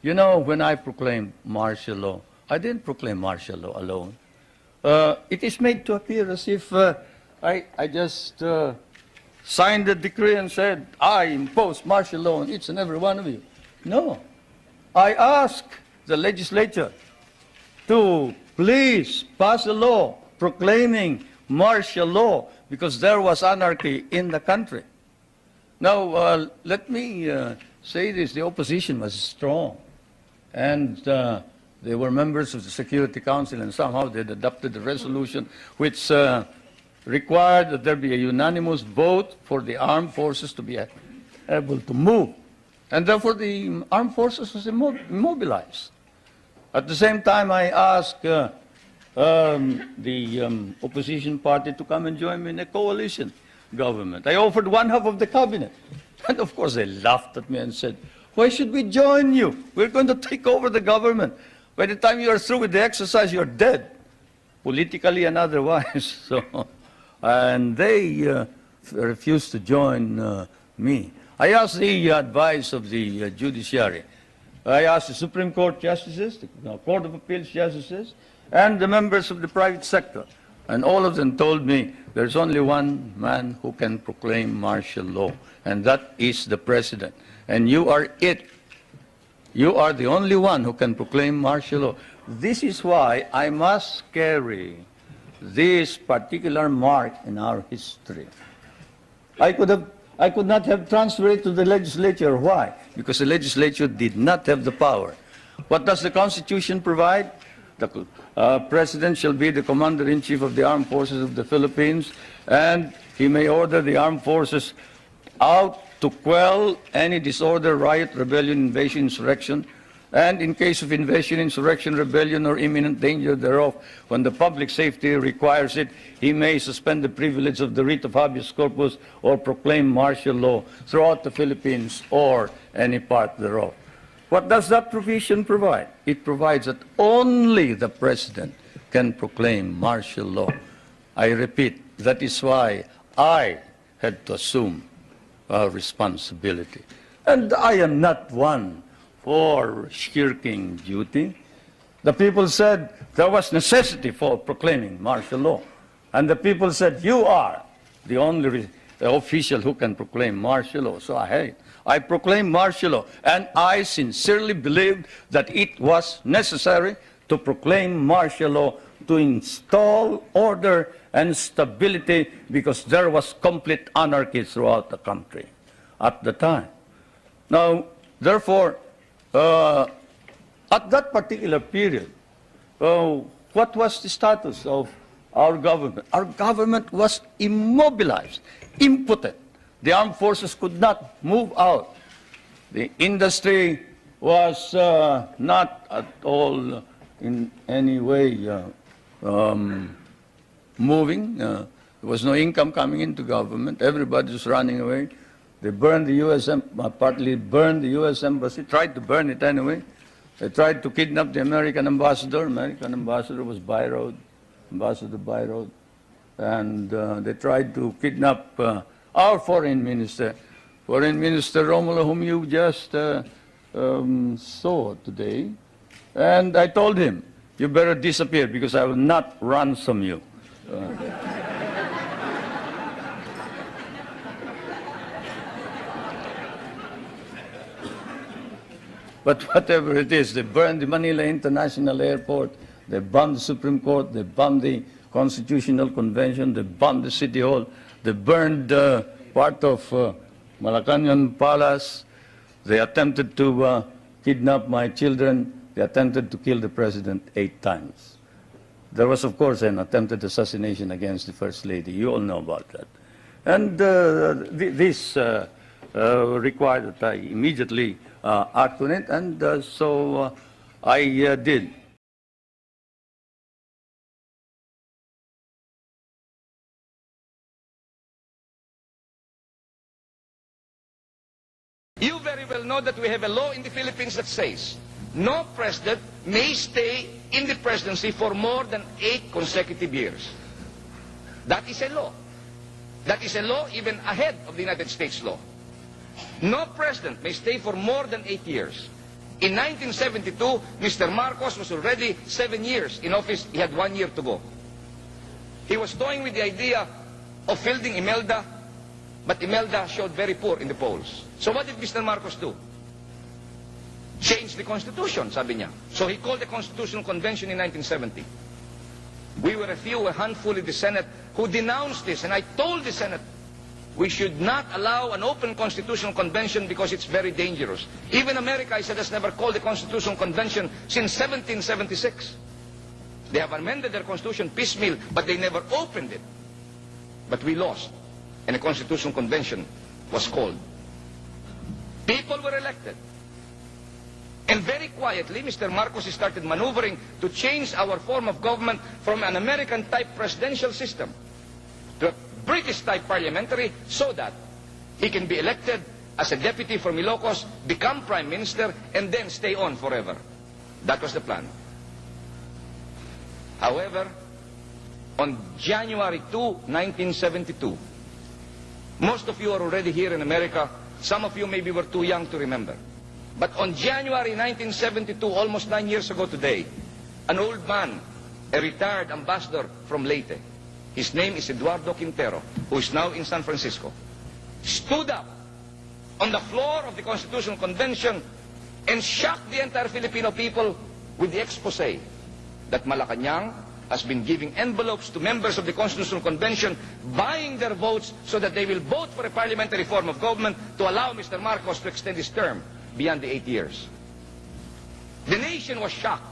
You know, when I proclaimed martial law, I didn't proclaim martial law alone. It is made to appear as if I just signed the decree and said, I impose martial law on each and every one of you. No. I asked the legislature to please pass a law proclaiming martial law because there was anarchy in the country. Now, let me say this. The opposition was strong, and they were members of the Security Council, and somehow they adopted a resolution which required that there be a unanimous vote for the armed forces to be able to move. And therefore, the armed forces was immobilized. At the same time, I asked the opposition party to come and join me in a coalition government. I offered one half of the cabinet. And of course, they laughed at me and said, why should we join you? We're going to take over the government. By the time you are through with the exercise, you're dead, politically and otherwise. So, and they refused to join me. I asked the advice of the judiciary. I asked the Supreme Court justices, the Court of Appeals justices, and the members of the private sector. And all of them told me there's only one man who can proclaim martial law, and that is the president. And you are it. You are the only one who can proclaim martial law. This is why I must carry this particular mark in our history. I could not have transferred it to the legislature. Why? Because the legislature did not have the power. What does the Constitution provide? The President shall be the Commander-in-Chief of the Armed Forces of the Philippines, and he may order the armed forces out to quell any disorder, riot, rebellion, invasion, insurrection, and in case of invasion, insurrection, rebellion, or imminent danger thereof, when the public safety requires it, he may suspend the privilege of the writ of habeas corpus or proclaim martial law throughout the Philippines or any part thereof. What does that provision provide? It provides that only the President can proclaim martial law. I repeat, that is why I had to assume responsibility. And I am not one for shirking duty. The people said there was necessity for proclaiming martial law. And the people said, you are the only official who can proclaim martial law. So I proclaimed martial law. And I sincerely believed that it was necessary to proclaim martial law to install order and stability because there was complete anarchy throughout the country at the time. Now, therefore, at that particular period, what was the status of our government? Our government was immobilized, impotent. The armed forces could not move out. The industry was not at all in any way moving. There was no income coming into government. Everybody was running away. They burned the U.S. Partly burned the U.S. Embassy, tried to burn it anyway. They tried to kidnap the American ambassador. American ambassador was Ambassador Byroad. And they tried to kidnap our foreign minister, Romulo, whom you just saw today. And I told him, you better disappear because I will not ransom you. But whatever it is, they burned the Manila International Airport, they bombed the Supreme Court, they bombed the Constitutional Convention, they bombed the City Hall, they burned part of Malacanang Palace, they attempted to kidnap my children, they attempted to kill the President 8 times. There was, of course, an attempted assassination against the First Lady. You all know about that. And this required that I immediately act on it, and so I did. You very well know that we have a law in the Philippines that says no president may stay in the presidency for more than 8 consecutive years. That is a law. That is a law even ahead of the United States law. No president may stay for more than 8 years. In 1972, Mr. Marcos was already 7 years in office. He had 1 year to go. He was toying with the idea of fielding Imelda, but Imelda showed very poor in the polls. So what did Mr. Marcos do? Change the Constitution, sabi niya. So he called the Constitutional Convention in 1970. We were a handful in the Senate who denounced this, and I told the Senate, we should not allow an open Constitutional Convention because it's very dangerous. Even America, I said, has never called the Constitutional Convention since 1776. They have amended their Constitution piecemeal, but they never opened it. But we lost, and a Constitutional Convention was called. People were elected. And very quietly, Mr. Marcos started maneuvering to change our form of government from an American-type presidential system to a British-type parliamentary, so that he can be elected as a deputy from Ilocos, become prime minister, and then stay on forever. That was the plan. However, on January 2, 1972, most of you are already here in America. Some of you maybe were too young to remember. But on January 1972, almost 9 years ago today, an old man, a retired ambassador from Leyte, his name is Eduardo Quintero, who is now in San Francisco, stood up on the floor of the Constitutional Convention and shocked the entire Filipino people with the expose that Malacanang has been giving envelopes to members of the Constitutional Convention, buying their votes so that they will vote for a parliamentary form of government to allow Mr. Marcos to extend his term beyond the 8 years. The nation was shocked.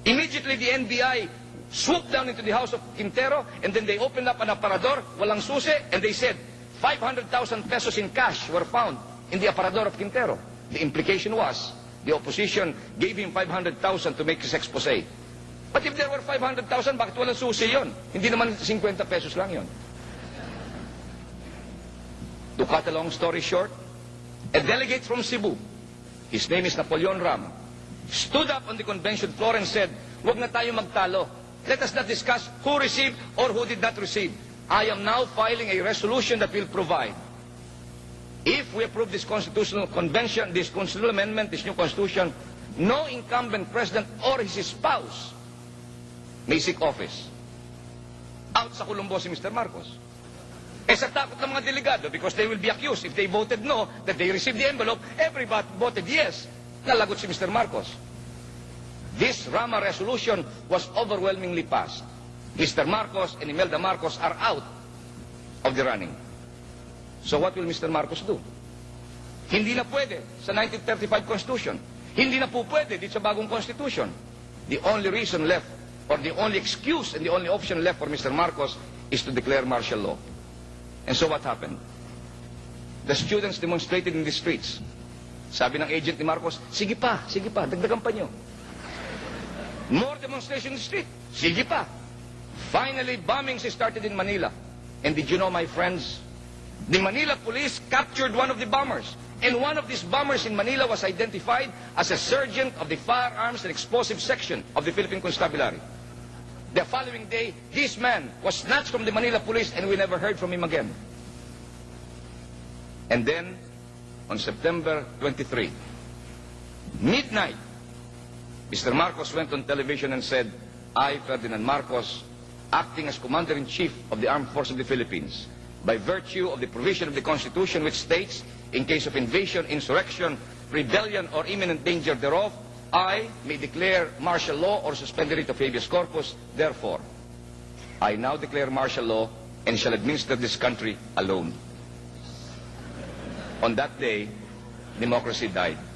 Immediately, the NBI swooped down into the house of Quintero, and then they opened up an aparador, walang susi, and they said 500,000 pesos in cash were found in the aparador of Quintero. The implication was the opposition gave him 500,000 to make his expose. But if there were 500,000, bakit walang susi yun? Hindi naman 50 pesos lang yun. To cut a long story short, a delegate from Cebu, his name is Napoleon Ram, stood up on the convention floor and said, "Wag na tayo magtalo. Let us not discuss who received or who did not receive. I am now filing a resolution that will provide, if we approve this constitutional convention, this constitutional amendment, this new constitution, no incumbent president or his spouse may seek office." Out sa kulumbo si Mr. Marcos. Eh sa takot ng mga delegado, because they will be accused if they voted no, that they received the envelope, everybody voted yes. Nalagot si Mr. Marcos. This Rama resolution was overwhelmingly passed. Mr. Marcos and Imelda Marcos are out of the running. So what will Mr. Marcos do? Hindi na pwede sa 1935 Constitution. Hindi na po pwede dito sa bagong Constitution. The only reason left, or the only excuse and the only option left for Mr. Marcos is to declare martial law. And so what happened? The students demonstrated in the streets. Sabi ng agent ni Marcos, sige pa, dagdagan pa nyo. More demonstration in the street. Sige pa. Finally, bombings started in Manila. And did you know, my friends, the Manila police captured one of the bombers. And one of these bombers in Manila was identified as a sergeant of the firearms and explosive section of the Philippine Constabulary. The following day, this man was snatched from the Manila police, and we never heard from him again. And then, on September 23, midnight, Mr. Marcos went on television and said, "I, Ferdinand Marcos, acting as Commander-in-Chief of the Armed Forces of the Philippines, by virtue of the provision of the Constitution which states, in case of invasion, insurrection, rebellion, or imminent danger thereof, I may declare martial law or suspend the writ of habeas corpus. Therefore, I now declare martial law and shall administer this country alone." On that day, democracy died.